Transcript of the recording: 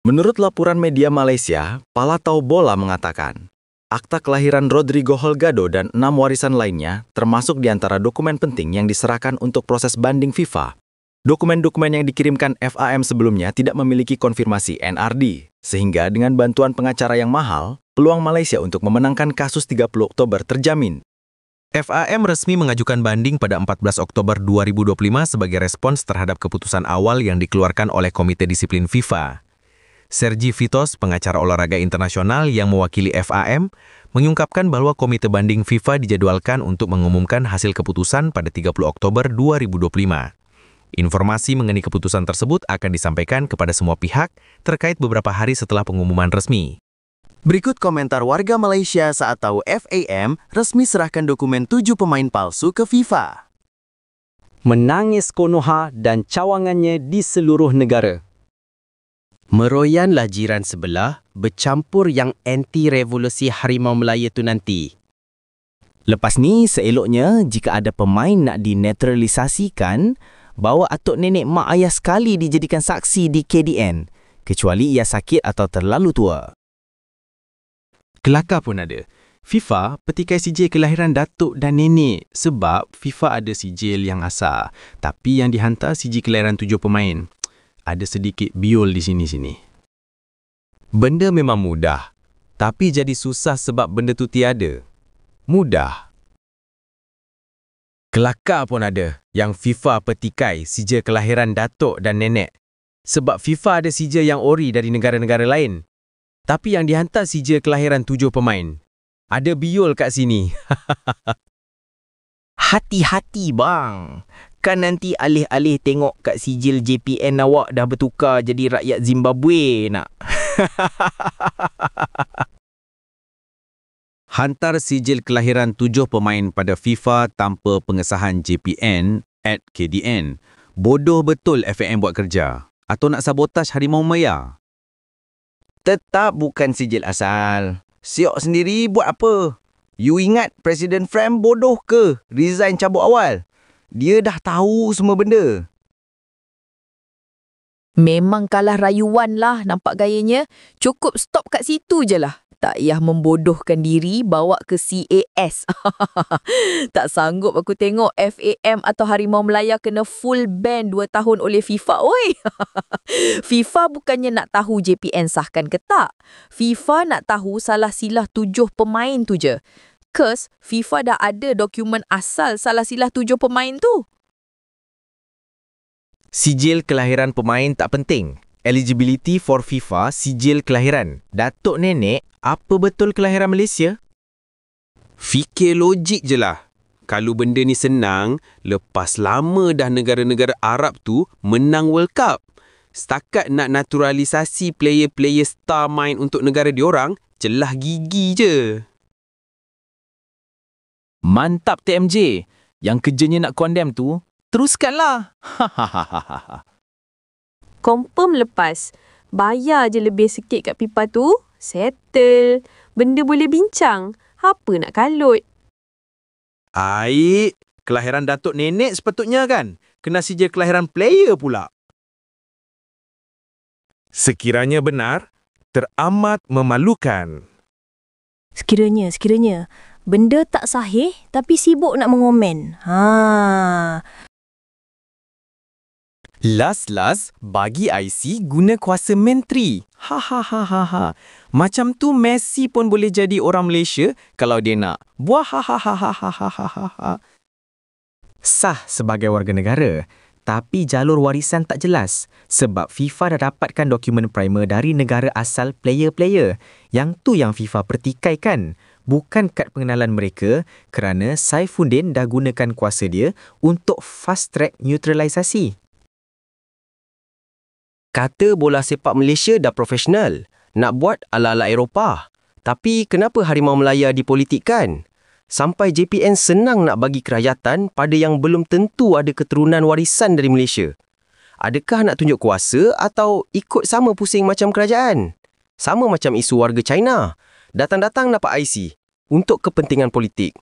Menurut laporan media Malaysia, Palatau Bola mengatakan, akta kelahiran Rodrigo Holgado dan 6 warisan lainnya termasuk di antara dokumen penting yang diserahkan untuk proses banding FIFA. Dokumen-dokumen yang dikirimkan FAM sebelumnya tidak memiliki konfirmasi NRD, sehingga dengan bantuan pengacara yang mahal, peluang Malaysia untuk memenangkan kasus 30 Oktober terjamin. FAM resmi mengajukan banding pada 14 Oktober 2025 sebagai respons terhadap keputusan awal yang dikeluarkan oleh Komite Disiplin FIFA. Sergi Vitos, pengacara olahraga internasional yang mewakili FAM, mengungkapkan bahwa Komite Banding FIFA dijadwalkan untuk mengumumkan hasil keputusan pada 30 Oktober 2025. Informasi mengenai keputusan tersebut akan disampaikan kepada semua pihak terkait beberapa hari setelah pengumuman resmi. Berikut komentar warga Malaysia saat tahu FAM resmi serahkan dokumen 7 pemain palsu ke FIFA. Menangis Konoha dan cawangannya di seluruh negara. Meroyanlah jiran sebelah, bercampur yang anti-revolusi Harimau Melaya tu nanti. Lepas ni, seeloknya jika ada pemain nak dinetralisasikan, bawa atuk nenek mak ayah sekali dijadikan saksi di KDN, kecuali ia sakit atau terlalu tua. Kelakar pun ada. FIFA petikai sijil kelahiran datuk dan nenek sebab FIFA ada sijil yang asal, tapi yang dihantar sijil kelahiran 7 pemain. Ada sedikit biol di sini-sini. Benda memang mudah, tapi jadi susah sebab benda tu tiada. Mudah. Kelakar pun ada yang FIFA petikai sijil kelahiran datuk dan nenek. Sebab FIFA ada sijil yang ori dari negara-negara lain. Tapi yang dihantar sijil kelahiran 7 pemain. Ada biol kat sini. Hati-hati bang. Kan nanti alih-alih tengok kat sijil JPN awak dah bertukar jadi rakyat Zimbabwe nak. Hantar sijil kelahiran 7 pemain pada FIFA tanpa pengesahan JPN at KDN. Bodoh betul FAM buat kerja. Atau nak sabotaj Harimau Melaya? Tetap bukan sijil asal. Siok sendiri buat apa? You ingat Presiden Fram bodoh ke? Resign cabut awal. Dia dah tahu semua benda. Memang kalah rayuan lah nampak gayanya. Cukup stop kat situ je lah. Tak payah membodohkan diri bawa ke CAS. Tak sanggup aku tengok FAM atau Harimau Melaya kena full ban 2 tahun oleh FIFA. Oi. FIFA bukannya nak tahu JPN sahkan ke tak. FIFA nak tahu salah silah 7 pemain tu je. Kes FIFA dah ada dokumen asal salah silah 7 pemain tu. Sijil kelahiran pemain tak penting. Eligibility for FIFA sijil kelahiran. Datuk nenek, apa betul kelahiran Malaysia? Fikir logik je lah. Kalau benda ni senang, lepas lama dah negara-negara Arab tu menang World Cup. Setakat nak naturalisasi player-player star main untuk negara diorang, celah gigi je. Mantap TMJ. Yang kerjanya nak condemn tu, teruskanlah. Confirm lepas. Bayar je lebih sikit kat pipa tu. Settle. Benda boleh bincang. Apa nak kalut? Aik, kelahiran datuk nenek sepatutnya kan? Kena sijil kelahiran player pula. Sekiranya benar, teramat memalukan. Sekiranya. Benda tak sahih tapi sibuk nak mengomen. Las, bagi IC guna kuasa menteri. Macam tu Messi pun boleh jadi orang Malaysia kalau dia nak. Buah Sah sebagai warga negara, tapi jalur warisan tak jelas sebab FIFA dah dapatkan dokumen primer dari negara asal player-player. Yang tu yang FIFA pertikaikan. Bukan kad pengenalan mereka kerana Saifuddin dah gunakan kuasa dia untuk fast track neutralisasi. Kata bola sepak Malaysia dah profesional. Nak buat ala-ala Eropah. Tapi kenapa Harimau Melaya dipolitikkan? Sampai JPN senang nak bagi kerakyatan pada yang belum tentu ada keturunan warisan dari Malaysia. Adakah nak tunjuk kuasa atau ikut sama pusing macam kerajaan? Sama macam isu warga China. Datang-datang dapat IC untuk kepentingan politik.